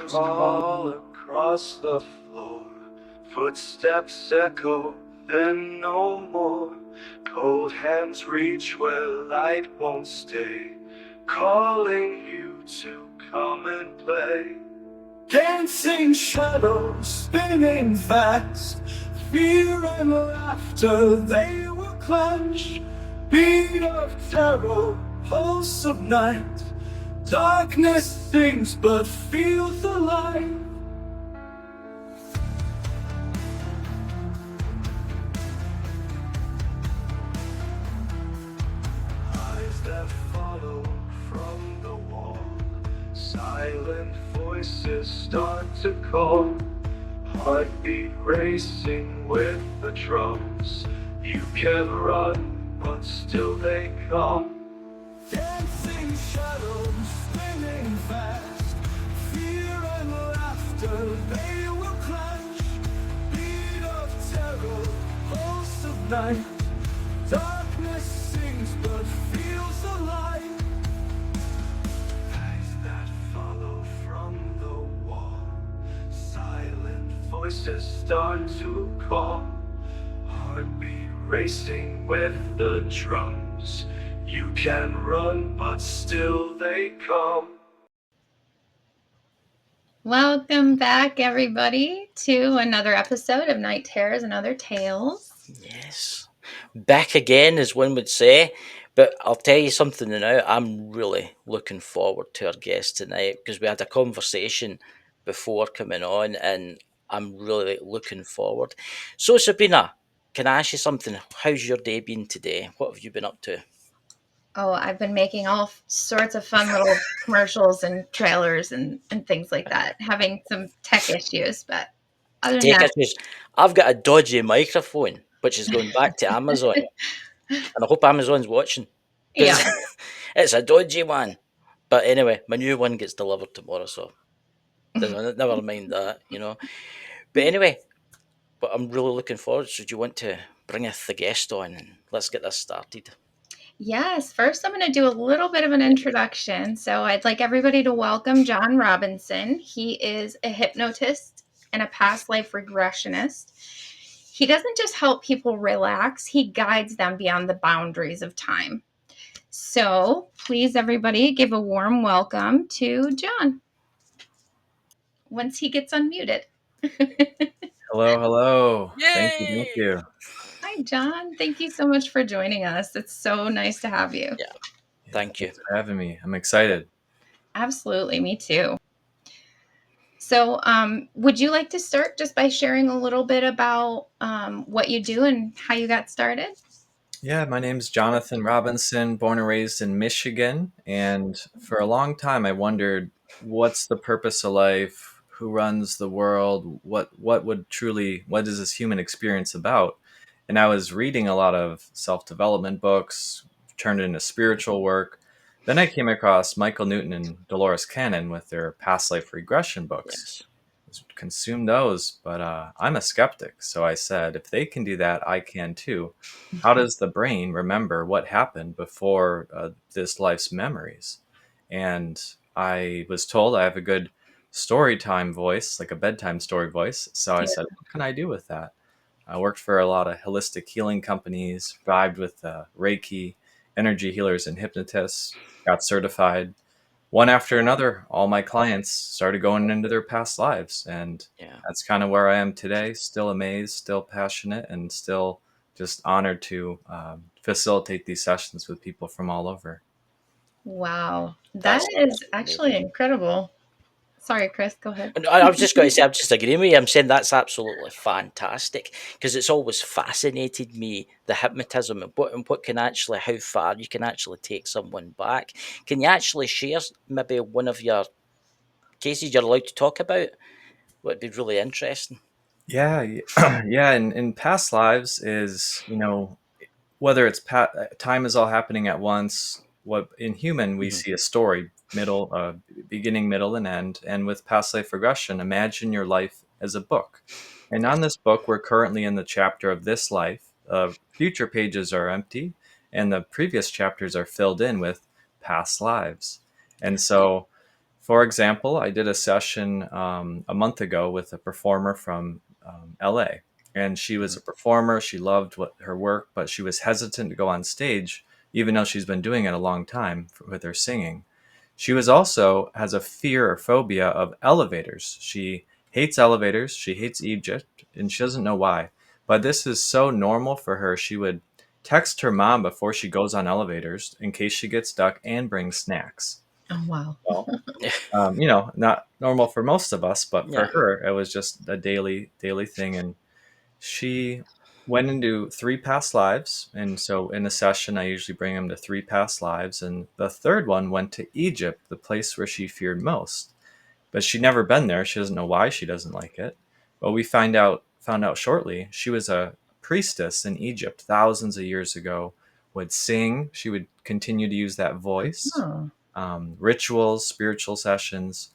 crawl across the floor. Footsteps echo, then no more. Cold hands reach where light won't stay, calling you to come and play. Dancing shadows spinning fast, fear and laughter they will clash. Beat of terror, pulse of night. Darkness sings but feels alive. Eyes that follow from the wall. Silent voices start to call. Heartbeat racing with the drums. You can run, but still they come. Dancing shadows spinning fast. Fear and laughter, they will clash. Beat of terror, pulse of night. Darkness sings but feels alive. Eyes that follow from the wall. Silent voices start to call. Heartbeat racing with the drums. You can run, but still they come. Welcome back, everybody, to another episode of Night Terrors and Other Tales. Yes. Back again, as one would say. But I'll tell you something now. I'm really looking forward to our guest tonight because we had a conversation before coming on, and I'm really looking forward. So, Sabrina, can I ask you something? How's your day been today? What have you been up to? Oh, I've been making all sorts of fun little commercials and trailers and things like that, having some tech issues. But other than Take that, us, news. I've got a dodgy microphone, which is going back to Amazon, and I hope Amazon's watching because yeah. it's a dodgy one. But anyway, my new one gets delivered tomorrow, so never mind that. But anyway, but I'm really looking forward. So, do you want to bring us the guest on and let's get this started? Yes, first I'm going to do a little bit of an introduction. So I'd like everybody to welcome Jon Robinson. He is a hypnotist and a past life regressionist. He doesn't just help people relax, he guides them beyond the boundaries of time. So please, everybody, give a warm welcome to Jon once he gets unmuted. Hello. Yay! Thank you. Hi, Jon. Thank you so much for joining us. It's so nice to have you. Yeah, thank you. Thanks for having me. I'm excited. Absolutely. Me too. So, would you like to start just by sharing a little bit about what you do and how you got started? Yeah, my name's Jonathan Robinson, born and raised in Michigan. And for a long time, I wondered what's the purpose of life? Who runs the world? What is this human experience about? And I was reading a lot of self-development books, turned into spiritual work. Then I came across Michael Newton and Dolores Cannon with their past life regression books. Yes. Consume those, but I'm a skeptic. So I said, if they can do that, I can too. How does the brain remember what happened before this life's memories? And I was told I have a good story time voice, like a bedtime story voice. So I said, what can I do with that? I worked for a lot of holistic healing companies, vibed with Reiki, energy healers, and hypnotists, got certified. One after another, all my clients started going into their past lives. And Yeah. that's kind of where I am today, still amazed, still passionate, and still just honored to facilitate these sessions with people from all over. Wow, That's that is actually amazing. incredible. Sorry, Chris, go ahead. And I was just going to say, I'm just agreeing with you. I'm saying that's absolutely fantastic because it's always fascinated me the hypnotism and what can actually how far you can actually take someone back. Can you actually share maybe one of your cases you're allowed to talk about? Would be really interesting. Yeah, yeah. In past lives is, whether it's time is all happening at once. What in human we Mhm. see a story, middle, beginning, middle, and end. And with past life regression, imagine your life as a book. And Yes. on this book, we're currently in the chapter of this life. Future pages are empty, and the previous chapters are filled in with past lives. And so For example, I did a session a month ago with a performer from LA. And she was a performer. She loved her work, but she was hesitant to go on stage, even though she's been doing it a long time with her singing. She was also has a fear or phobia of elevators. She hates elevators. She hates Egypt, and she doesn't know why. But this is so normal for her. She would text her mom before she goes on elevators in case she gets stuck and bring snacks. Oh, wow. Well, not normal for most of us, but for Yeah. her, it was just a daily thing. And she went into three past lives. And so in a session, I usually bring them to three past lives. And the third one went to Egypt, the place where she feared most. But she'd never been there. She doesn't know why she doesn't like it. But we found out shortly she was a priestess in Egypt thousands of years ago, would sing. She would continue to use that voice, Oh, rituals, spiritual sessions,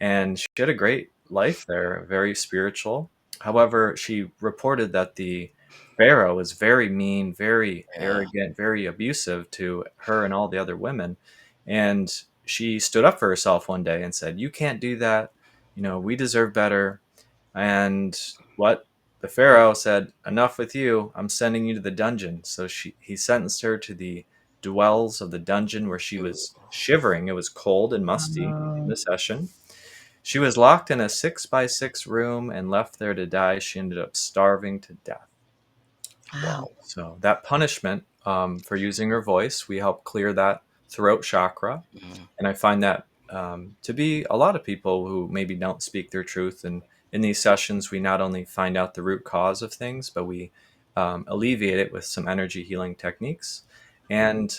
and she had a great life there, very spiritual. However, she reported that the pharaoh was very mean, very Yeah. arrogant, very abusive to her and all the other women. And she stood up for herself one day and said, "You can't do that. We deserve better." And what the pharaoh said, "Enough with you. I'm sending you to the dungeon." So he sentenced her to the dwells of the dungeon where she was shivering. It was cold and musty in oh, the session. She was locked in a 6 by 6 room and left there to die. She ended up starving to death. wow. Wow. So that punishment for using her voice, we help clear that throat chakra. Mhm. And I find that to be a lot of people who maybe don't speak their truth. And in these sessions, we not only find out the root cause of things, but we alleviate it with some energy healing techniques. And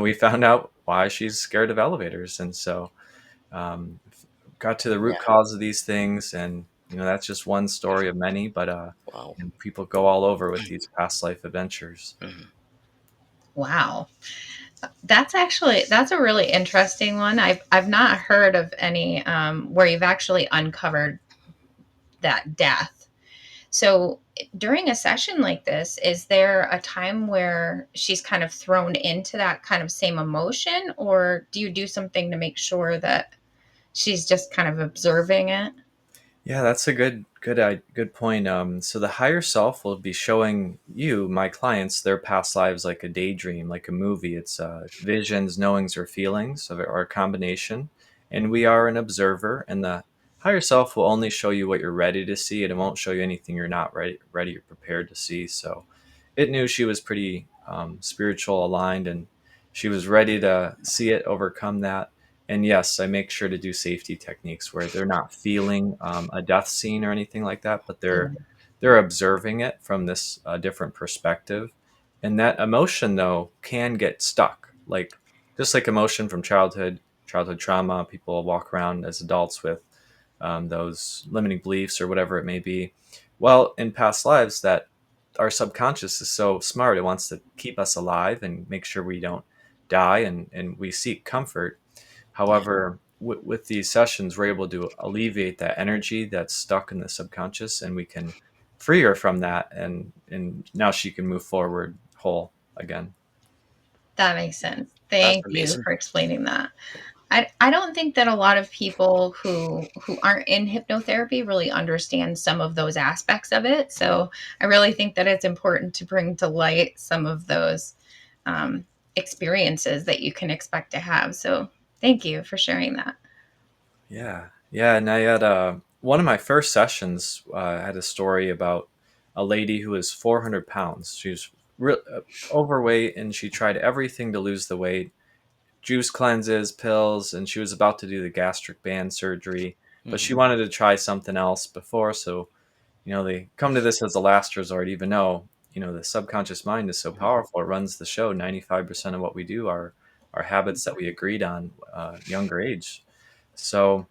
we found out why she's scared of elevators. And so um, got to the root Yeah. cause of these things. And, that's just one story of many, but Wow. people go all over with these past life adventures. Mhm. Wow. That's a really interesting one. I've not heard of any where you've actually uncovered that death. So during a session like this, is there a time where she's kind of thrown into that kind of same emotion, or do you do something to make sure that she's just kind of observing it? Yeah, that's a good point. So the higher self will be showing you, my clients, their past lives like a daydream, like a movie. It's visions, knowings, or feelings, or a combination. And we are an observer, and the higher self will only show you what you're ready to see, and it won't show you anything you're not ready or prepared to see. So it knew she was pretty spiritual aligned, and she was ready to see it, overcome that. And yes, I make sure to do safety techniques where they're not feeling a death scene or anything like that, but they're observing it from this different perspective. And that emotion though can get stuck, like just like emotion from childhood trauma. People walk around as adults with those limiting beliefs or whatever it may be. Well, in past lives, that our subconscious is so smart; it wants to keep us alive and make sure we don't die, and we seek comfort. Yeah. However, with these sessions, we're able to alleviate that energy that's stuck in the subconscious, and we can free her from that, and now she can move forward whole again. That makes sense. That's Thank you amazing. for explaining that. I don't think that a lot of people who aren't in hypnotherapy really understand some of those aspects of it. So I really think that it's important to bring to light some of those um, experiences that you can expect to have. So thank you for sharing that. Yeah, yeah. And I had one of my first sessions. I had a story about a lady who was 400 pounds. She was overweight, and she tried everything to lose the weight, juice cleanses, pills, and she was about to do the gastric band surgery, but she Mhm. wanted to try something else before. So, they come to this as a last resort, even though, the subconscious mind is so powerful. It runs the show. 95% of what we do are habits that we agreed on younger age. So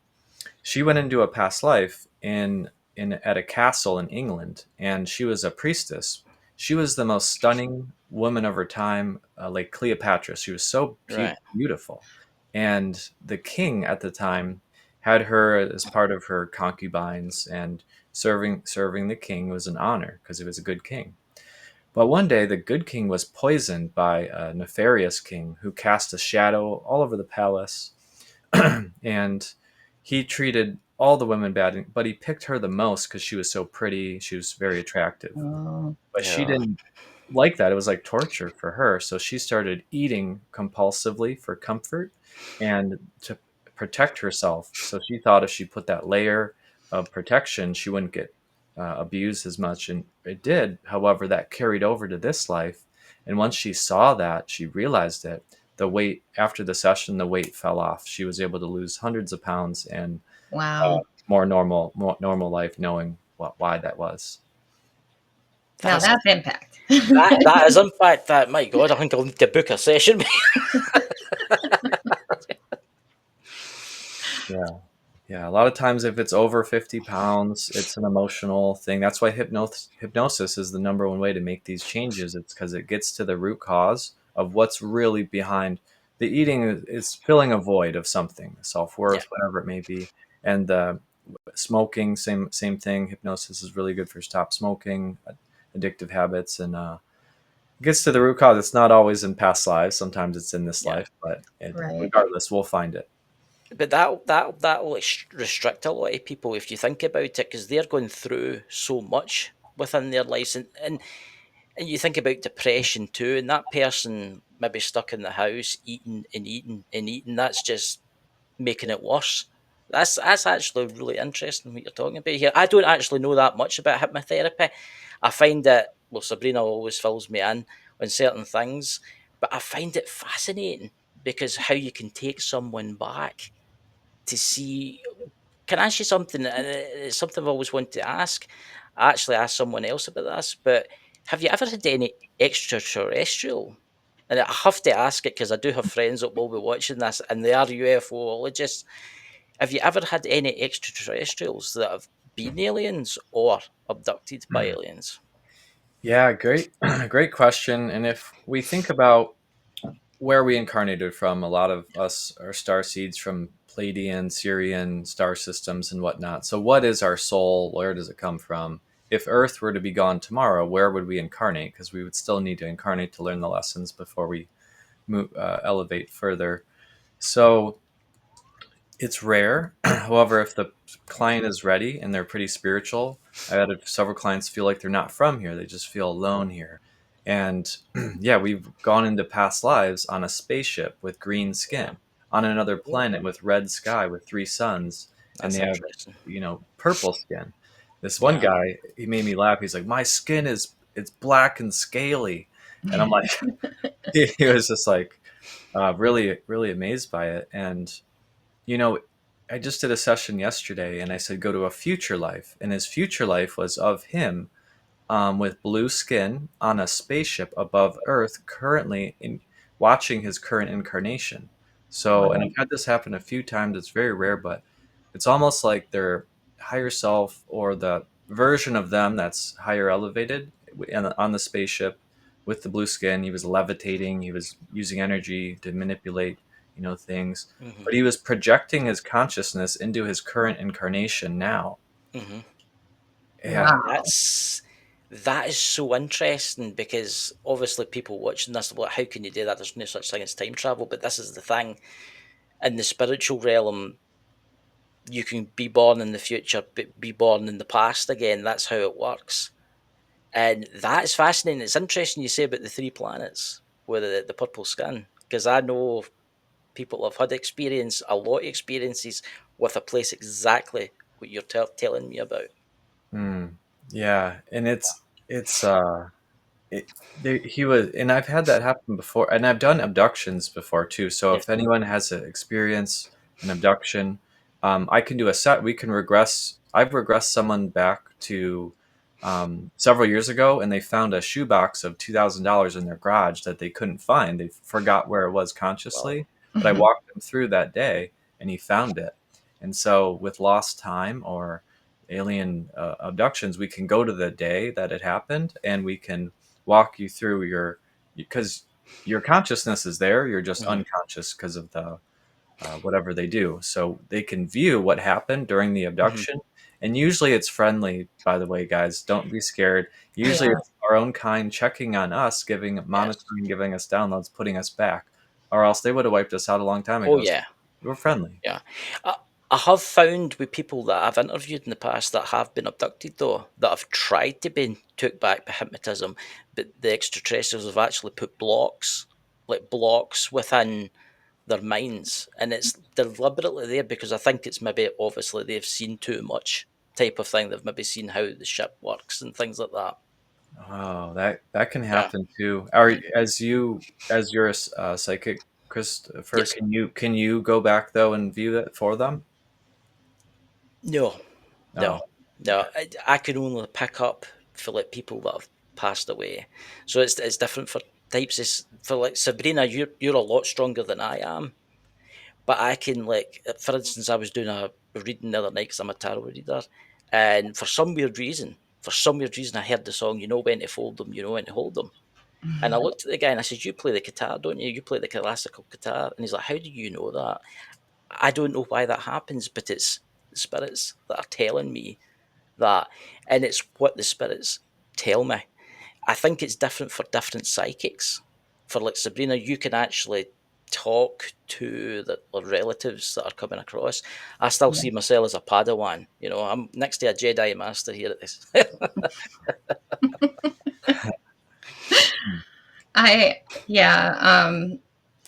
she went into a past life in at a castle in England, and she was a priestess. She was the most stunning woman of her time, like Cleopatra. She was so Right. beautiful, and the king at the time had her as part of her concubines, and serving the king was an honor because he was a good king. But one day, the good king was poisoned by a nefarious king who cast a shadow all over the palace, and he treated all the women bad, but he picked her the most because she was so pretty. She was very attractive, Oh, but she Yeah. didn't like that. It was like torture for her. So she started eating compulsively for comfort and to protect herself. So she thought if she put that layer of protection, she wouldn't get abused as much. And it did. However, that carried over to this life. And once she saw that, she realized it. The weight after the session, the weight fell off. She was able to lose hundreds of pounds and wow. more normal life, knowing why that was. Now That's that's impact. that is in fact that. My God, I think I'll need to book a session. Yeah. Yeah. A lot of times, if it's over 50 pounds, it's an emotional thing. That's why hypnosis is the number one way to make these changes. It's because it gets to the root cause of what's really behind the eating is filling a void of something, self Yeah. worth, whatever it may be. And smoking, same thing. Hypnosis is really good for stop smoking, addictive habits, and gets to the root cause. It's not always in past lives. Sometimes it's in this Yeah. life, but Right. regardless, we'll find it. But that will restrict a lot of people if you think about it, because they're going through so much within their lives, and you think about depression too, and that person maybe stuck in the house eating and eating and eating. That's just making it worse. That's actually really interesting what you're talking about here. I don't actually know that much about hypnotherapy. I find that, well, Sabrina always fills me in on certain things, but I find it fascinating because how you can take someone back to see. Can I ask you something? And it's something I've always wanted to ask. I actually asked someone else about this, but have you ever had any extraterrestrial? And I have to ask it because I do have friends that will be watching this, and they are UFOologists. Have you ever had any extraterrestrials that have been aliens or abducted by aliens? Yeah, great, great question. And if we think about where we incarnated from, a lot of us are star seeds from Pleiadian, Sirian star systems and whatnot. So, what is our soul? Where does it come from? If Earth were to be gone tomorrow, where would we incarnate? Because we would still need to incarnate to learn the lessons before we elevate further. So, it's rare. However, if the client is ready and they're pretty spiritual, I had several clients feel like they're not from here. They just feel alone here. And yeah, we've gone into past lives on a spaceship with green Yeah. skin, on another Oh, planet with red sky with three suns, and that's they have, interesting. purple skin. This one Yeah. guy, he made me laugh. He's like, "My skin is it's black and scaly," and I'm like, he was just like really, really amazed by it. And you know, I just did a session yesterday and I said, go to a future life. And his future life was of him with blue skin on a spaceship above Earth, currently watching his current incarnation. So, and Wow. I've had this happen a few times. It's very rare, but it's almost like their higher self or the version of them that's higher elevated on the spaceship with the blue skin. He was levitating. He was using energy to manipulate, things. Hmm. But he was projecting his consciousness into his current incarnation now. Hmm. Yeah. Wow. That is so interesting because obviously people watching this are like, how can you do that? There's no such thing as time travel, but this is the thing. In the spiritual realm, you can be born in the future, but be born in the past again. That's how it works. And that is fascinating. It's interesting you say about the three planets with the purple skin, because I know people have had a lot of experiences with a place exactly what you're telling me about. Hmm. Yeah. And it's, it, he was, and I've had that happen before, and I've done abductions before too. So Yeah. if anyone has an experience an abduction, I can do a set. We can regress. I've regressed someone back to several years ago, and they found a shoebox of $2,000 in their garage that they couldn't find. They forgot where it was Well, consciously, but I walked them through that day, and he found it. And so with lost time or alien abductions, we can go to the day that it happened, and we can walk you through because your consciousness is there. You're just mhm, unconscious because of the whatever they do. So they can view what happened during the mhm, abduction. And usually it's friendly, by the way, guys. Don't be scared. Usually Yeah. it's our own kind checking on us, yes. monitoring, giving us downloads, putting us back, or else they would have wiped us out a long time Oh ago. So yeah, we're friendly. yeah. Uh, I have found with people that I've interviewed in the past that have been abducted, though, that have tried to be took back by hypnotism, but the extraterrestrials have actually put blocks, like blocks within their minds, and it's deliberately there because I think it's maybe obviously they've seen too much type of thing. They've maybe seen how the ship works and things like that. Oh, that can Yeah. happen too. Are as you're a psychic, Christopher? Yes. Can you go back though and view that for them? No. Oh, No. okay. No. I can only pick up for like people that have passed away, so it's different for types. For like Sabrina, you're a lot stronger than I am. But I can like, for instance, I was doing a reading the other night because I'm a tarot reader, and for some weird reason, I heard the song "You Know When to Fold Them, You Know When to Hold Them," and I looked at the guy and I said, "You play the guitar, don't you? You play the classical guitar," and he's like, "How do you know that?" I don't know why that happens, but it's the spirits that are telling me that, and it's what the spirits tell me. I think it's different for different psychics. For like Sabrina, you can actually talk to the relatives that are coming across. I still Yeah. see myself as a Padawan. You know, I'm next to a Jedi Master here at this. I yeah,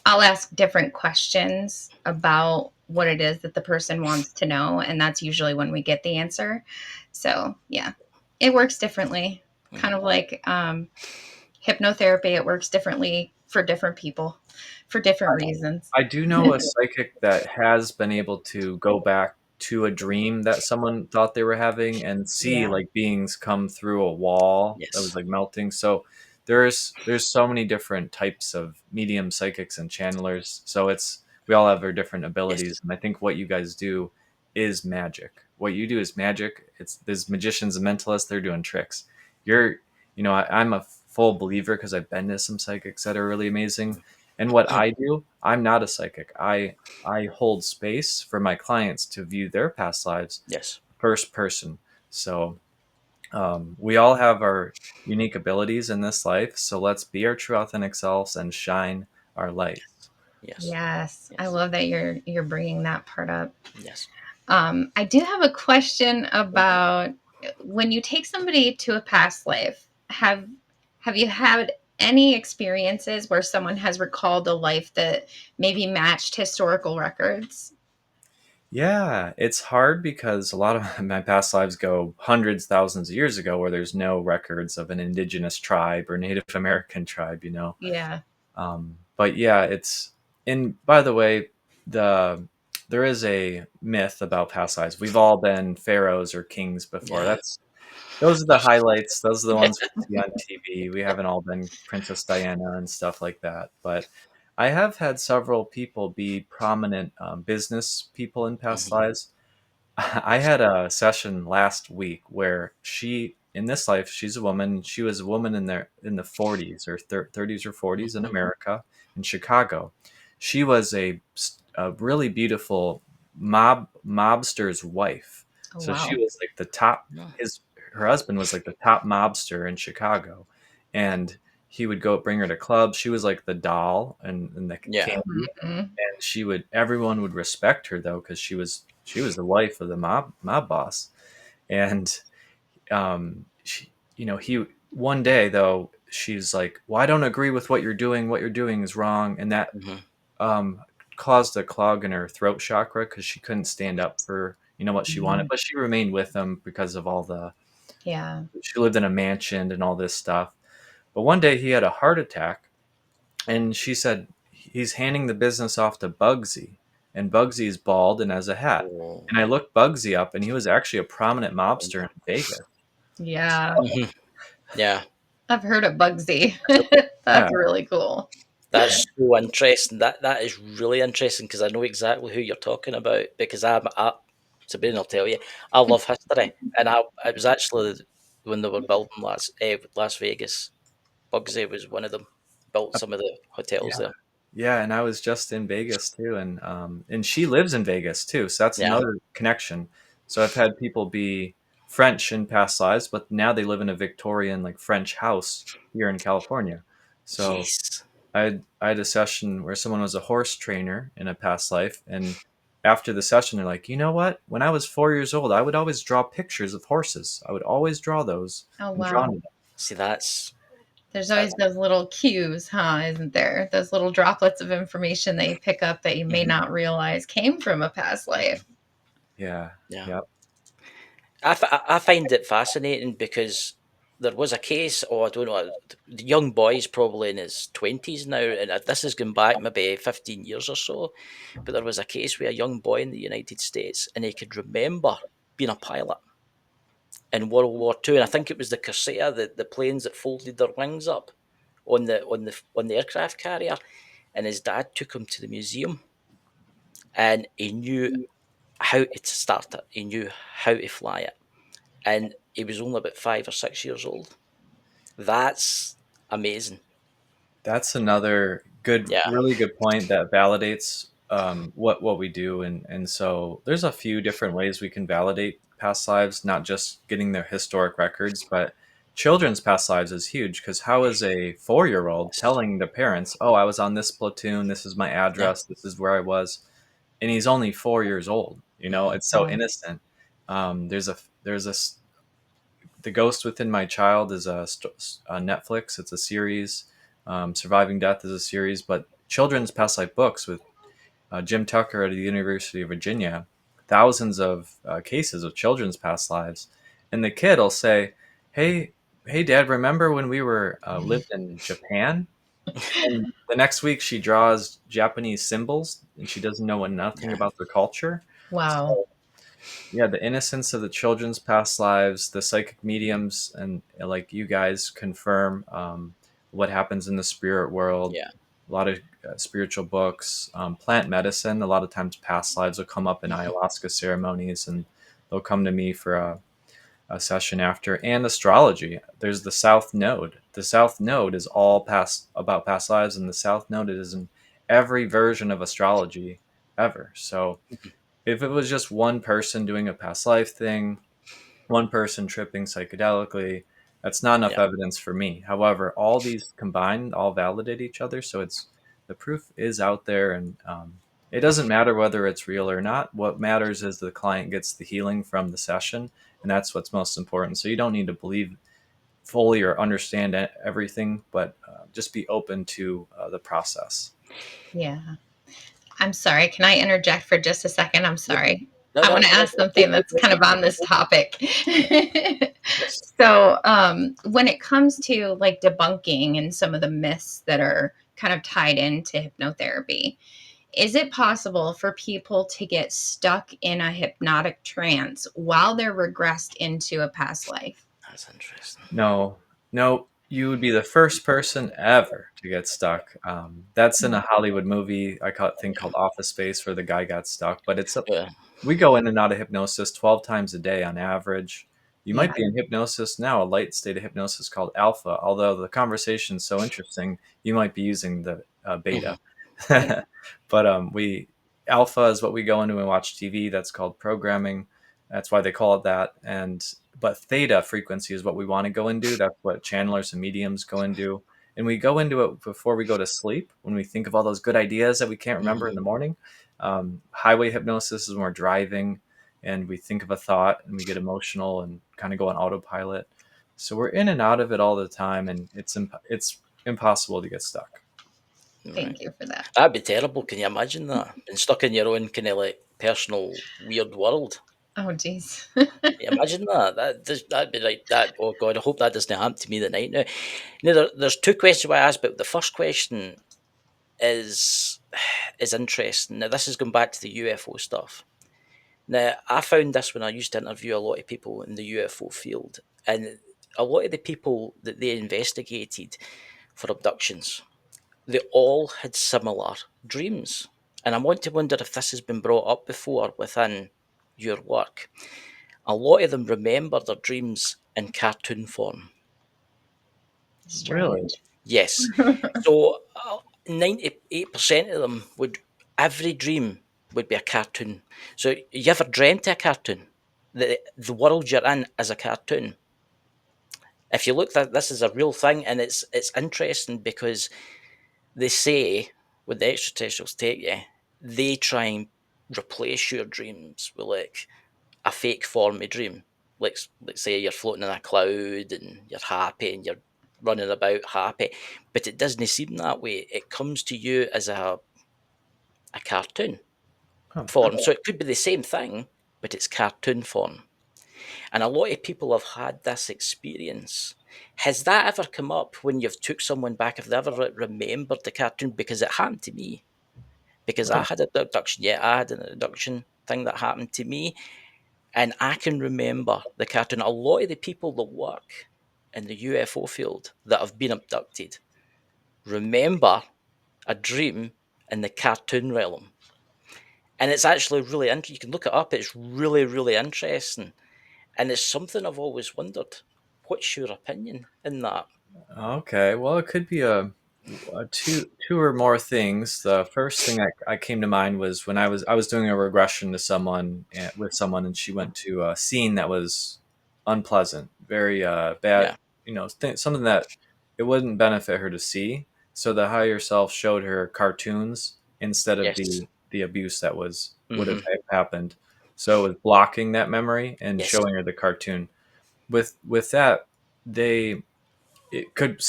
I'll ask different questions about what it is that the person wants to know, and that's usually when we get the answer. So, yeah. It works differently. Kind Mhm. of like hypnotherapy, it works differently for different people for different reasons. I do know a psychic that has been able to go back to a dream that someone thought they were having and see Yeah. like beings come through a wall that was Yes. like melting. So there's so many different types of medium psychics and channelers. So it's we all have our different abilities, Yes. and I think what you guys do is magic. What you do is magic. It's there's magicians and mentalists. They're doing tricks. You're I'm a full believer because I've been to some psychics that are really amazing, and what I do, I'm not a psychic. I hold space for my clients to view their past lives Yes. first person. So we all have our unique abilities in this life. So let's be our true authentic selves and shine our lights. Yes. Yes, I Yes. love that you're bringing that part up. Yes. I do have a question about when you take somebody to a past life. Have you had any experiences where someone has recalled a life that maybe matched historical records? Yeah, it's hard because a lot of my past lives go hundreds, thousands of years ago where there's no records of an indigenous tribe or Native American tribe. Yeah. But yeah, it's and by the way, the there is a myth about past lives. We've all been pharaohs or kings before. Yeah. Those are the highlights. Those are the ones we see on TV. We haven't all been Princess Diana and stuff like that. But I have had several people be prominent business people in past Mhm. lives. I had a session last week where in this life, she's a woman. She was a woman in the 40s or 30s or 40s in Mhm. America, in Chicago. She was a really beautiful mobster's wife. Oh, So she wow. was like the top. No. Her husband was like the top mobster in Chicago, and he would go bring her to clubs. She was like the doll and the Yeah. candy, Mhm. and everyone would respect her though because she was the wife of the mob boss. And he one day though she's like, well, I don't agree with what you're doing is wrong, and that Mhm. um caused a clog in her throat chakra because she couldn't stand up for what she wanted, Mhm. but she remained with him because of all the Yeah. she lived in a mansion and all this stuff. But one day he had a heart attack, and she said he's handing the business off to Bugsy, and Bugsy is bald and has a hat. Oh. And I looked Bugsy up, and he was actually a prominent mobster in Vegas. Yeah. Mhm. Yeah. I've heard of Bugsy. Yeah, That's really cool. That's so interesting. That is really interesting because I know exactly who you're talking about because Sabrina will tell you, I love history, and it was actually when they were building Las Vegas. Bugsy was one of them. Built some of the hotels yeah, there. yeah. And I was just in Vegas too, and she lives in Vegas too, so that's Yeah. another connection. So I've had people be French in past lives, but now they live in a Victorian like French house here in California. So Yes. I had a session where someone was a horse trainer in a past life, and after the session, they're like, you know what? When I was 4 years old, I would always draw pictures of horses. I would always draw those Oh, and draw wow. them. See, that's There's always those little cues, huh? Isn't there? Those little droplets of information that you pick up that you may not realize came from a past life. Yeah. yeah. Yep. I find it fascinating because there was a case, I don't know, the young boy's probably in his 20s now, and this has gone back maybe 15 years or so, but there was a case with a young boy in the United States, and he could remember being a pilot in World War II, and I think it was the Corsair, the planes that folded their wings up on the aircraft carrier, and his dad took him to the museum, and he knew how to start it, he knew how to fly it, and he was only about 5 or 6 years old. That's amazing. That's another good, Yeah. really good point that validates what we do, and so there's a few different ways we can validate past lives, not just getting their historic records, but children's past lives is huge because how is a 4-year-old Yes. telling the parents, "Oh, I was on this platoon. This is my Yeah. address. This is where I was," and he's only 4 years old. Hmm. It's so Oh, innocent. There's a The Ghost Within My Child is a Netflix. It's a series. Surviving Death is a series, but children's past life books with Jim Tucker at the University of Virginia, thousands of cases of children's past lives, and the kid will say, "Hey, hey, Dad, remember when we were lived in Japan?" And the next week she draws Japanese symbols, and she doesn't know nothing Yeah. about their culture. wow. So yeah, the innocence of the children's past lives, the psychic mediums, and like you guys confirm what happens in the spirit world. Yeah. A lot of spiritual books, plant medicine. A lot of times, past lives will come up in ayahuasca ceremonies, and they'll come to me for a session after. And astrology. There's the South Node. The South Node is all past about past lives, and the South Node is in every version of astrology ever. So if it was just one person doing a past life thing, one person tripping psychedelically, that's not enough Yeah. evidence for me. However, all these combined all validate each other, so it's the proof is out there, and it doesn't matter whether it's real or not. What matters is the client gets the healing from the session, and that's what's most important. So you don't need to believe fully or understand everything, but just be open to the process. Yeah. I'm sorry. Can I interject for just a second? I'm No, sorry. no, I no, want to no. ask something that's kind of on this topic. Yes. So, when it comes to like debunking and some of the myths that are kind of tied into hypnotherapy, is it possible for people to get stuck in a hypnotic trance while they're regressed into a past life? That's interesting. No, no, you would be the first person ever to get stuck. That's in a Hollywood movie. I call it thing called Office Space, where the guy got stuck. But Yeah. we go in and out of hypnosis 12 times a day on average. You Yeah. might be in hypnosis now, a light state of hypnosis called alpha. Although the conversation's so interesting, you might be using the Hmm. beta. But we alpha is what we go into and watch TV. That's called programming. That's why they call it that. And but theta frequency is what we want to go into. That's what channelers and mediums go into. And we go into it before we go to sleep when we think of all those good ideas that we can't remember Hmm. in the morning. Highway hypnosis is when we're driving and we think of a thought and we get emotional and kind of go on autopilot. So we're in and out of it all the time, and it's impossible to get stuck. Right. Thank you for that. That'd be terrible. Can you imagine that? Being stuck in your own kind of like personal weird world. Oh, geez. Imagine that. That'd be like that. Oh God, I hope that doesn't happen to me tonight. Now, there's two questions I asked, but the first question is is interesting. Now, this is going back to the UFO stuff. Now, I found this when I used to interview a lot of people in the UFO field, and a lot of the people that they investigated for abductions, they all had similar dreams. And I want to wonder if this has been brought up before within your work. A lot of them remember their dreams in cartoon form. Really? Strange. Yes. So 98% of them would, every dream would be a cartoon. So you ever dreamt of a cartoon? The world you're in is a cartoon. If you look at this is a real thing, and it's interesting because they say when the extraterrestrials take you, they try and replace your dreams with like a fake form of dream. Like say you're floating in a cloud and you're happy and you're running about happy, but it doesn't seem that way. It comes to you as a cartoon Huh. form. So it could be the same thing, but it's cartoon form. And a lot of people have had this experience. Has that ever come up when you've took someone back? Have they ever remembered the cartoon? Because it happened to me. Because I Oh, had an abduction. Yeah, I had an abduction thing that happened to me. And I can remember the cartoon. A lot of the people that work in the UFO field that have been abducted remember a dream in the cartoon realm. And it's actually really interesting. You can look it up. It's really, really interesting. And it's something I've always wondered. What's your opinion in that? okay. Well, it could be two or more things. The first thing I came to mind was when I was doing a regression to someone with someone, and she went to a scene that was unpleasant, very bad. Yeah. Something that it wouldn't benefit her to see. So the higher self showed her cartoons instead of Yes. the abuse that would have Hmm. happened. So it was blocking that memory and Yes. showing her the cartoon. With that, they it could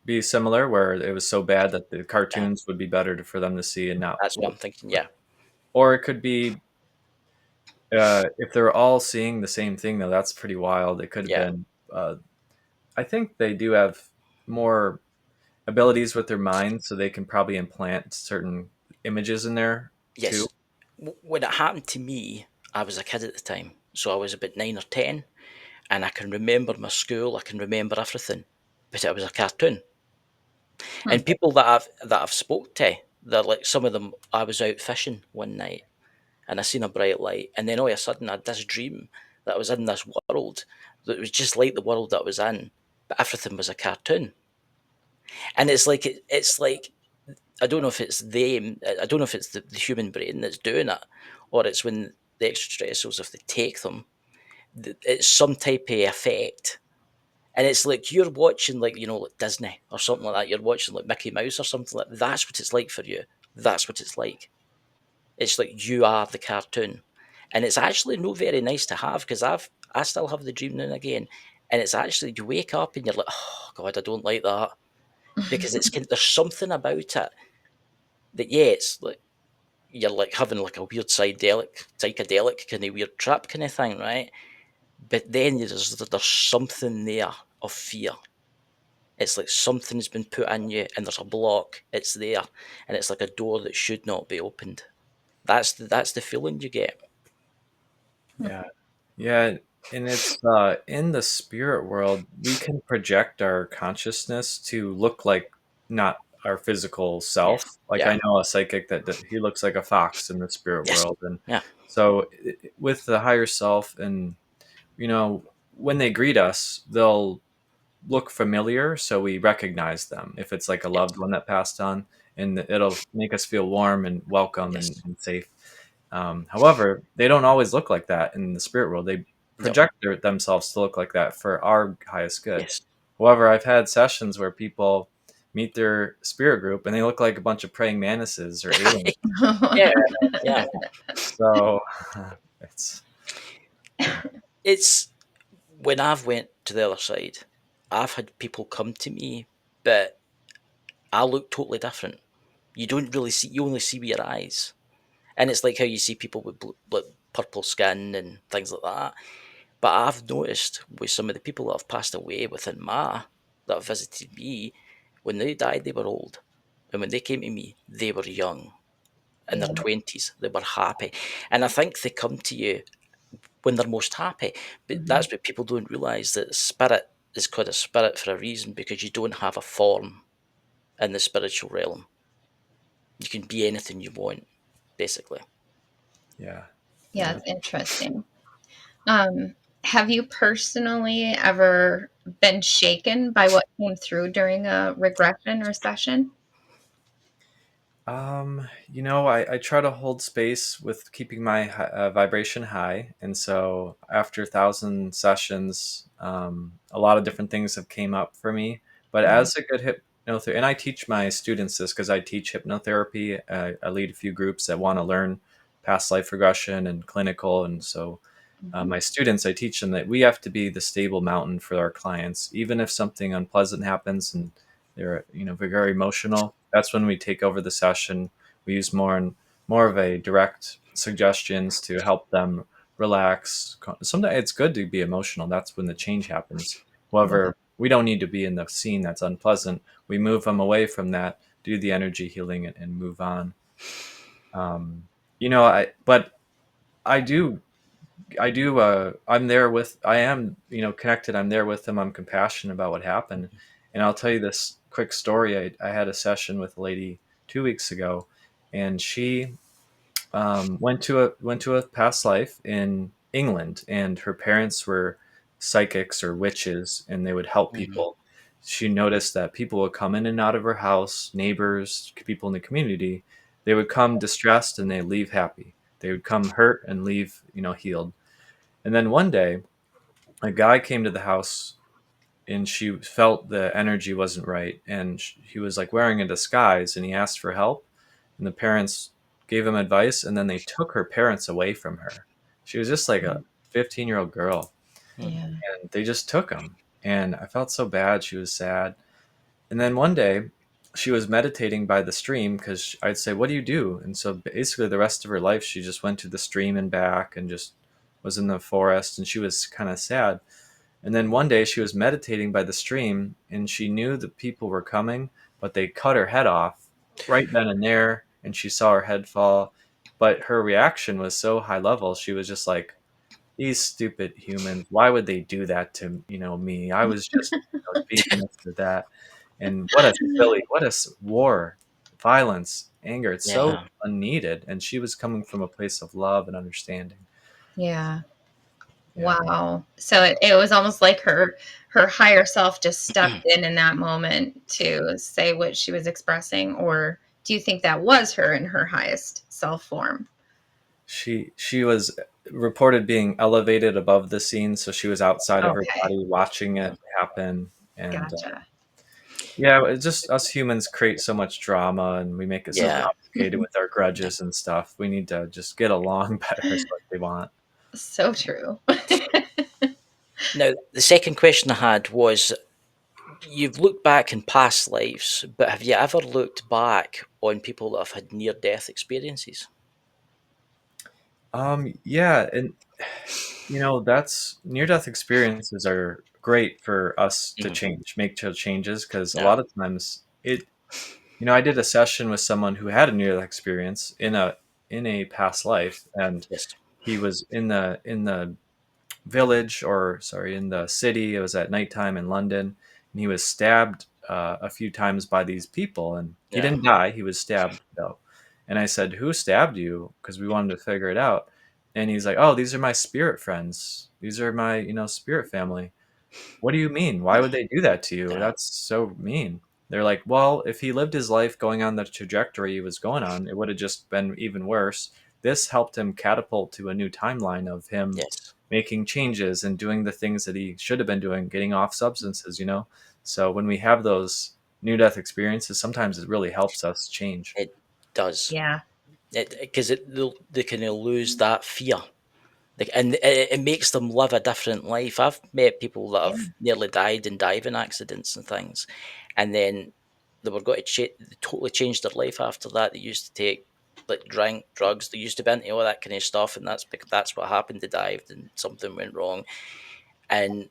be similar where it was so bad that the Yeah. cartoons would be better for them to see and not That's what I'm thinking. Yeah. or it could be if they're all seeing the same thing though. That's pretty wild. It could have Yeah. been I think they do have more abilities with their minds, so they can probably implant certain images in there too. Yes. When it happened to me, I was a kid at the time. So I was about 9 or 10. And I can remember my school. I can remember everything. But it was a cartoon. Hmm. And people that I've spoke to, they're like, some of them, I was out fishing one night and I seen a bright light, and then all of a sudden I had this dream that I was in this world that was just like the world that I was in, but everything was a cartoon. And it's like I don't know if it's them, I don't know if it's the human brain that's doing it, or it's when the extraterrestrials, if they take them, it's some type of effect. And it's like you're watching, like, like Disney or something like that. You're watching like Mickey Mouse or something like that. That's what it's like for you. That's what it's like. It's like you are the cartoon, and it's actually no very nice to have because I still have the dream now and again, and it's actually you wake up and you're like, oh God, I don't like that because there's something about it that, yeah, it's like you're like having like a weird psychedelic kind of weird trip kind of thing, right? But then there's something there of fear. It's like something's been put in you and there's a block. It's there, and it's like a door that should not be opened. That's the feeling you get. Yeah. Yeah, and it's in the spirit world, we can project our consciousness to look like not our physical Yes. self. Like Yeah. I know a psychic that he looks like a fox in the spirit Yes. world, and Yeah. so with the higher self, and you know, when they greet us, they'll look familiar, so we recognize them. If it's like a Yes. loved one that passed on, and it'll make us feel warm and welcome Yes. and safe. However, they don't always look like that in the spirit world. They No. project themselves to look like that for our highest good. Yes. However, I've had sessions where people meet their spirit group and they look like a bunch of praying mantises or aliens. Yeah. Yeah. So it's yeah. It's when I've went to the other side, I've had people come to me, but I look totally different. You don't really see. You only see with your eyes, and it's like how you see people with like purple skin and things like that. But I've noticed with some of the people that have passed away within that have visited me, when they died, they were old, and when they came to me, they were young in their Yeah. 20s. They were happy, and I think they come to you when they're most happy. But Mhm. that's what people don't realize, that spirit is called a spirit for a reason, because you don't have a form in the spiritual realm. You can be anything you want, basically. Yeah. Yeah, Yeah. it's interesting. Have you personally ever been shaken by what came through during a regression or session? I try to hold space with keeping my vibration high, and so after 1,000 sessions, a lot of different things have came up for me. But Mhm. as a good hypnotherapist, and I teach my students this because I teach hypnotherapy. I lead a few groups that want to learn past life regression and clinical, and so Mhm. my students, I teach them that we have to be the stable mountain for our clients, even if something unpleasant happens and they're very emotional. That's when we take over the session. We use more of a direct suggestions to help them relax. Sometimes it's good to be emotional. That's when the change happens. Yeah. However, we don't need to be in the scene that's unpleasant. We move them away from that, do the energy healing, and move on. Um, but I do I'm there with I am connected. I'm there with them. I'm compassionate about what happened. And I'll tell you this quick story. I had a session with a lady 2 weeks ago, and she went to a past life in England, and her parents were psychics or witches, and they would help Mhm. people. She noticed that people would come in and out of her house, neighbors, people in the community. They would come distressed and they leave happy. They would come hurt and leave, healed. And then one day, a guy came to the house and she felt the energy wasn't right. And he was like wearing a disguise and he asked for help. And the parents gave him advice and then they took her parents away from her. She was just like a 15-year-old girl Mhm. Yeah. and they just took him. And I felt so bad. She was sad. And then one day, she was meditating by the stream because I'd say, "What do you do?" And so basically, the rest of her life, she just went to the stream and back and just was in the forest. And she was kind of sad. And then one day, she was meditating by the stream and she knew that people were coming, but they cut her head off right then and there. And she saw her head fall. But her reaction was so high level. She was just like, these stupid humans, why would they do that to me? I was just being this or that. And what a silly, war, violence, anger. It's so Yeah. unneeded. And she was coming from a place of love and understanding. Yeah. Yeah. Wow. So it was almost like her higher self just stepped in that moment to say what she was expressing, or do you think that was her in her highest self form? She was reported being elevated above the scene, so she was outside of her Okay. body watching it happen. And Gotcha. yeah, it's just us humans create so much drama and we make it so Yeah. complicated with our grudges and stuff. We need to just get along better is what they want. So true. Now, the second question I had was, you've looked back in past lives, but have you ever looked back on people that have had near death experiences? Yeah, and that's near death experiences are great for us to Mhm. make changes because a Yeah. lot of times I did a session with someone who had a near death experience in a past life, and Yes. he was in the village, or sorry, in the city. It was at nighttime in London, and he was stabbed a few times by these people, and he Yeah. didn't die. He was stabbed though. And I said, "Who stabbed you?" Because we wanted to figure it out. And he's like, "Oh, these are my spirit friends. These are my spirit family." What do you mean? Why would they do that to you? Yeah. That's so mean. They're like, well, if he lived his life going on the trajectory he was going on, it would have just been even worse. This helped him catapult to a new timeline of him Yes. making changes and doing the things that he should have been doing, getting off substances. So when we have those near death experiences, sometimes it really helps us change. It does. Yeah. Because they kind of lose that fear. Like, and it makes them live a different life. I've met people that Yeah. have nearly died in diving accidents and things, and then they were going to they totally changed their life after that. They used to take like drink, drugs. They used to be into all that kind of stuff, and that's because that's what happened. They dived and something went wrong, and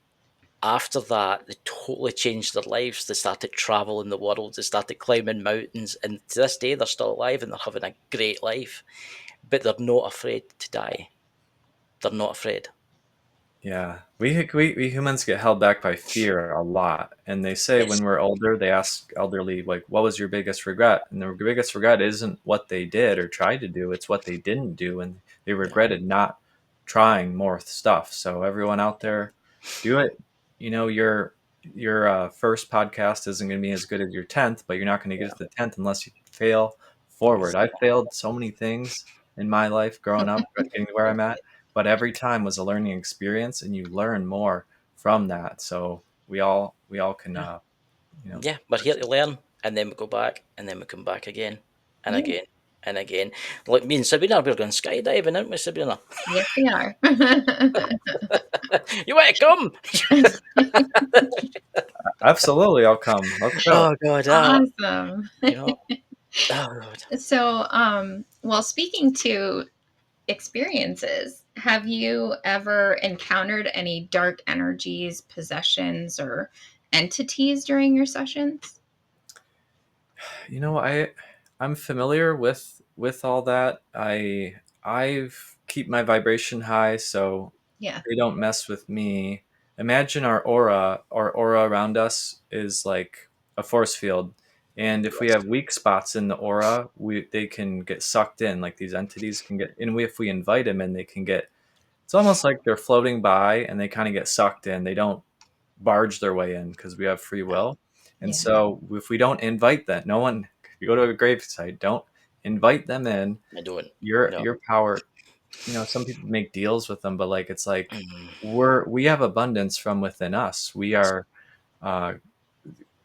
after that, they totally changed their lives. They started traveling the world. They started climbing mountains, and to this day, they're still alive and they're having a great life. But they're not afraid to die. They're not afraid. Yeah, we humans get held back by fear a lot, and they say Yes. when we're older, they ask elderly like, "What was your biggest regret?" And their biggest regret isn't what they did or tried to do; it's what they didn't do, and they Yeah. regretted not trying more stuff. So everyone out there, do it. Your first podcast isn't going to be as good as your 10th, but you're not going to get Yeah. to the 10th unless you fail forward. I Exactly. failed so many things in my life growing up, getting to where I'm at, but every time was a learning experience and you learn more from that. So we all can Yeah. you know Yeah. We're here to learn, and then we go back, and then we come back again and Yeah. again. and again. Like me and Sabrina, we're going skydiving, aren't we, Sabrina? Yes, we are. You want to come? Absolutely, I'll come. Let's go. Oh God, Awesome. you know, oh God. So, well, speaking to experiences, have you ever encountered any dark energies, possessions, or entities during your sessions? You know, I'm familiar with all that. I've keep my vibration high so Yeah. they don't mess with me. Imagine our aura. Our aura around us is like a force field, and if we Yes. have weak spots in the aura, we they can get sucked in. Like these entities can get, and if we invite them in, they can get. It's almost like they're floating by, and they kind of get sucked in. They don't barge their way in because we have free will. And Yeah. so if we don't invite them, no one, if you go to a gravesite, don't invite them in. I don't. No. Your power, some people make deals with them, but like it's like Mm, we have abundance from within us. We yes. are uh,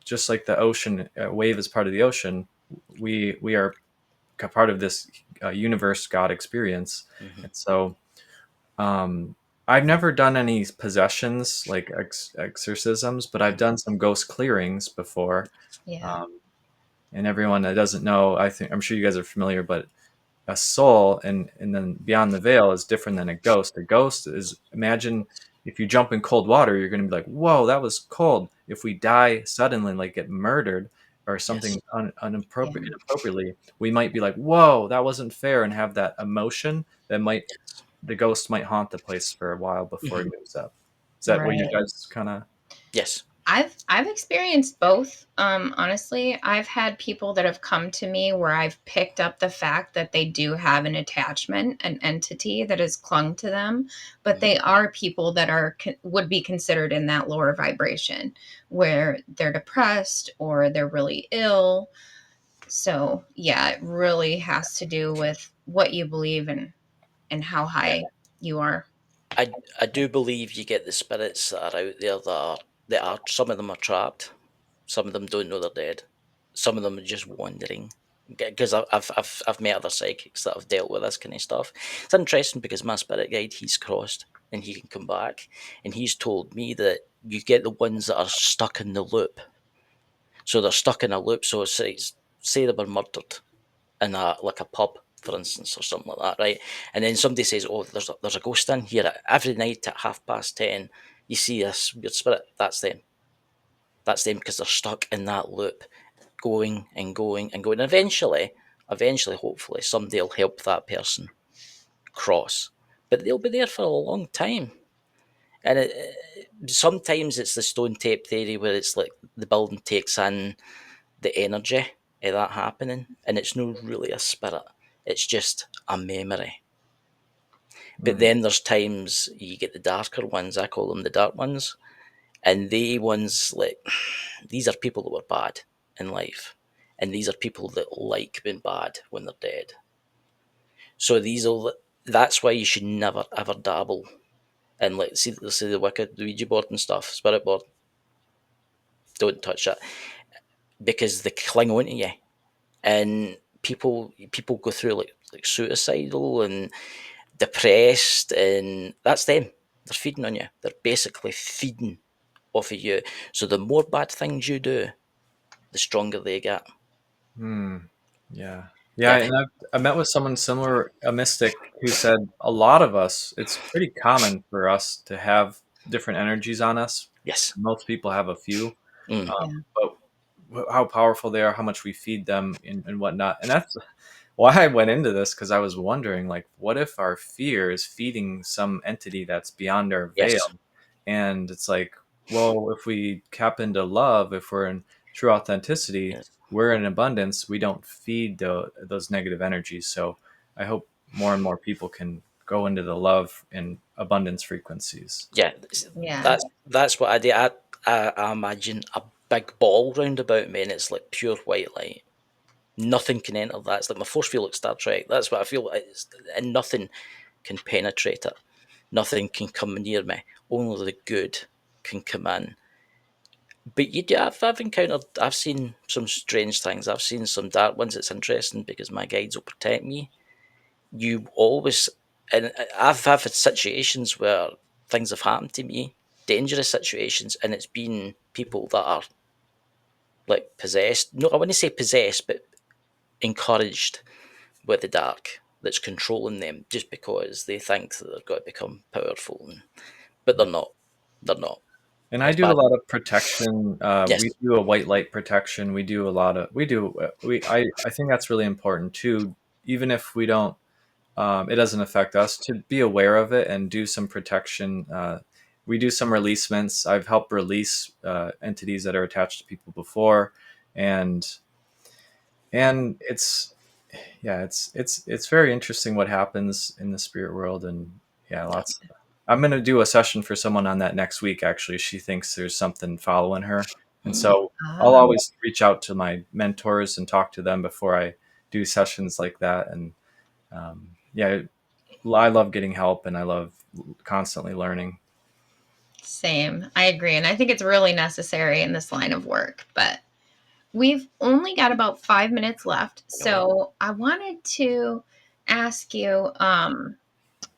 just like the ocean wave is part of the ocean. We are a part of this universe God experience, Hmm. and so um, I've never done any possessions like exorcisms, but I've done some ghost clearings before. Yeah. Um, and everyone that doesn't know, I'm sure you guys are familiar, but a soul and then beyond the veil is different than a ghost. A ghost is, imagine if you jump in cold water, you're going to be like, whoa, that was cold. If we die suddenly, like get murdered or Yes. something Yeah. inappropriately, we might be like, whoa, that wasn't fair, and have that emotion that might, Yes. the ghost might haunt the place for a while before he Hmm. moves up. Is that what you Right. guys kind of? Yes. I've experienced both. Honestly, I've had people that have come to me where I've picked up the fact that they do have an attachment, an entity that has clung to them, but Mhm. they are people that would be considered in that lower vibration where they're depressed or they're really ill. So, yeah, it really has to do with what you believe and how Yeah. high you are. I do believe you get the spirits that are out there that are some of them are trapped. Some of them don't know they're dead. Some of them are just wandering. Because I've met other psychics that have dealt with this kind of stuff. It's interesting because my spirit guide, he's crossed and he can come back, and he's told me that you get the ones that are stuck in the loop. So they're stuck in a loop. So say they were murdered in a pub, for instance, or something like that, right? And then somebody says, "Oh, there's a ghost in here every night at 10:30. You see this weird spirit. That's them. That's them because they're stuck in that loop, going and going and going. Eventually, hopefully, somebody will help that person cross, but they'll be there for a long time. And sometimes it's the stone tape theory where it's like the building takes in the energy of that happening, and it's not really a spirit. It's just a memory. But Mm, then there's times you get the darker ones. I call them the dark ones, and they ones like these are people that were bad in life, and these are people that like being bad when they're dead. So that's why you should never ever dabble in like see the wicked the Ouija board and stuff, spirit board. Don't touch it because they cling on to you, and people go through like suicidal and depressed, and that's them. They're feeding on you. They're basically feeding off of you. So the more bad things you do, the stronger they get. mm, yeah. Yeah, Yeah. and I met with someone similar, a mystic, who said a lot of us, it's pretty common for us to have different energies on us. Yes. Most people have a few, Mm. Yeah. but how powerful they are, how much we feed them, and whatnot. And that's why I went into this, because I was wondering, like, what if our fear is feeding some entity that's beyond our Yes. veil? And it's like, well, if we tap into love, if we're in true authenticity, Yes. we're in abundance. We don't feed those negative energies. So I hope more and more people can go into the love and abundance frequencies. Yeah. Yeah. That's what I do. I imagine a big ball round about me, and it's like pure white light. Nothing can enter that. It's like my force field like Star Trek. That's what I feel. And nothing can penetrate it. Nothing can come near me. Only the good can come in. But I've seen some strange things. I've seen some dark ones. It's interesting because my guides will protect me. You always, and I've had situations where things have happened to me, dangerous situations, and it's been people that are like possessed. No, I wouldn't say possessed, but encouraged with the dark that's controlling them just because they think that they're going to become powerful. But they're not. They're not. And I It's do a bad. lot of protection. Yes. We do a white light protection. We do a lot of, we do, I think that's really important too. Even if we don't, it doesn't affect us to be aware of it and do some protection. We do some releasements. I've helped release entities that are attached to people before. And, and it's very interesting what happens in the spirit world. And yeah, Yeah. lots. I'm going to do a session for someone on that next week. Actually, she thinks there's something following her, and Mm, so I'll Oh, always reach out to my mentors and talk to them before I do sessions like that. And yeah, I love getting help, and I love constantly learning. same. I agree. And I think it's really necessary in this line of work. But we've only got about 5 minutes left. really. So I wanted to ask you,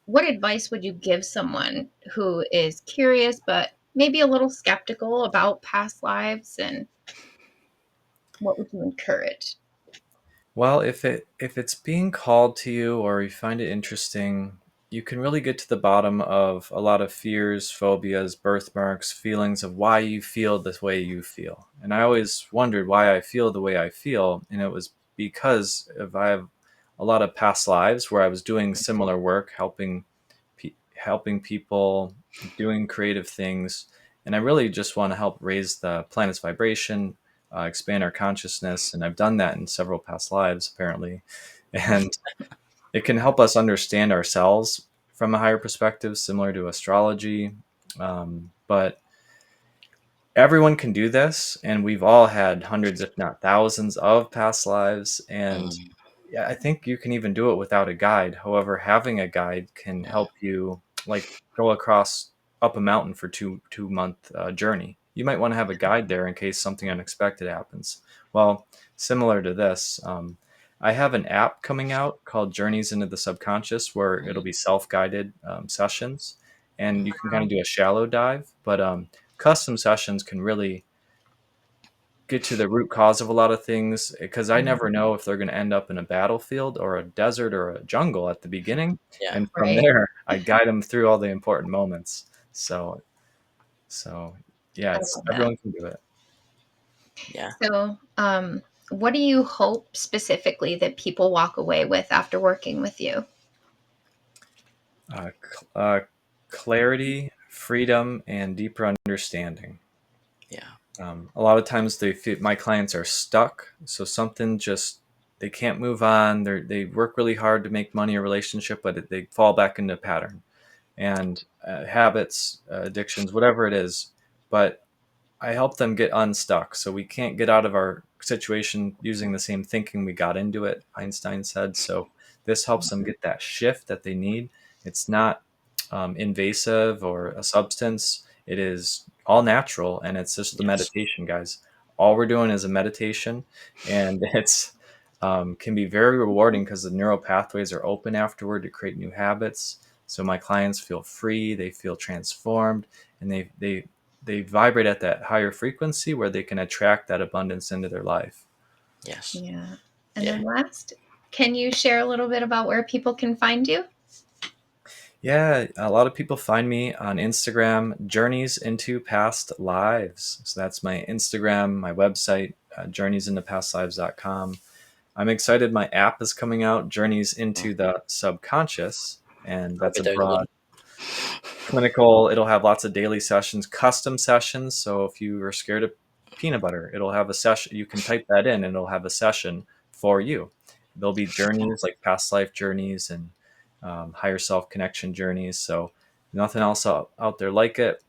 what advice would you give someone who is curious but maybe a little skeptical about past lives, and what would you encourage? Well, if it's being called to you or you find it interesting, you can really get to the bottom of a lot of fears, phobias, birthmarks, feelings of why you feel this way you feel. And I always wondered why I feel the way I feel, and it was because of I have a lot of past lives where I was doing similar work, helping people, doing creative things, and I really just want to help raise the planet's vibration, expand our consciousness, and I've done that in several past lives apparently, and it can help us understand ourselves from a higher perspective, similar to astrology. But everyone can do this, and we've all had hundreds, if not thousands, of past lives, and Mm, yeah, I think you can even do it without a guide. However, having a guide can mm, help you, like, go across up a mountain for two month journey. You might want to have a guide there in case something unexpected happens. Well, similar to this, I have an app coming out called Journeys into the Subconscious, where it'll mm, be self-guided sessions, and mm. you can kind of do a shallow dive. But custom sessions can really get to the root cause of a lot of things, because I never know if they're going to end up in a battlefield or a desert or a jungle at the beginning, Yeah. and from Right. there I guide them through all the important moments. So yeah, I it's love that. everyone can do it. Yeah. So, what do you hope specifically that people walk away with after working with you? uh, Clarity, freedom, and deeper understanding. Yeah. A lot of times my clients are stuck, so something just, they can't move on. They work really hard to make money or relationship, but they fall back into a pattern and habits, addictions, whatever it is. But I help them get unstuck. So we can't get out of our situation using the same thinking we got into it, Einstein said. So this helps them get that shift that they need. It's not invasive or a substance. It is all natural, and it's just the Yes. meditation, guys. All we're doing is a meditation, and it's can be very rewarding because the neural pathways are open afterward to create new habits. So my clients feel free, they feel transformed, and they vibrate at that higher frequency where they can attract that abundance into their life. Yes. Yeah. And Yeah. then last, can you share a little bit about where people can find you? Yeah, a lot of people find me on Instagram, Journeys into Past Lives. So that's my Instagram, my website, journeysintopastlives.com. I'm excited. My app is coming out, Journeys Mm. into the Subconscious, and I'll that's be a downloading. broad clinical. It'll have lots of daily sessions, custom sessions. So if you are scared of peanut butter, it'll have a session. You can type that in, and it'll have a session for you. There'll be journeys like past life journeys and higher self connection journeys. So nothing else out there like it.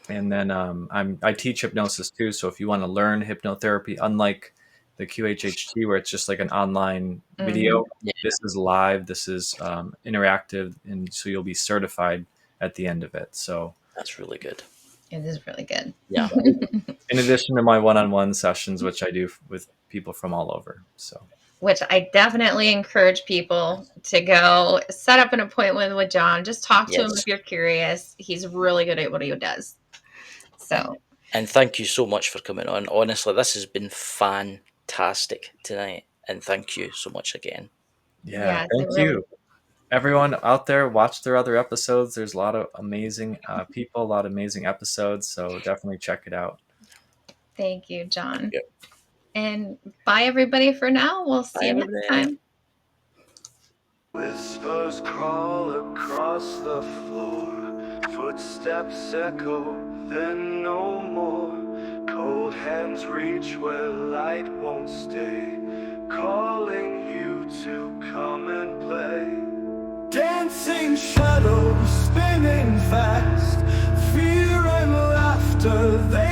And then I teach hypnosis too. So if you want to learn hypnotherapy, unlike the QHHT where it's just like an online Mhm. video, Yeah. this is live. This is interactive, and so you'll be certified at the end of it. So That's really good. It is really good. Yeah. In addition to my one-on-one sessions, which I do with people from all over. So Which I definitely encourage people to go set up an appointment with Jon. Just talk to him Yes. if you're curious. He's really good at what he does. So, And thank you so much for coming on. Honestly, this has been fantastic tonight. And thank you so much again. yeah, yes, it thank really. you. Everyone out there, watch their other episodes. There's a lot of amazing people, a lot of amazing episodes. So definitely check it out. Thank you, Jon. Yep. And bye, everybody, for now. We'll see Bye, you next everybody. time. Whispers crawl across the floor. Footsteps echo, then no more. Cold hands reach where light won't stay, calling you to come and play. Dancing shadows spinning fast, fear and laughter, they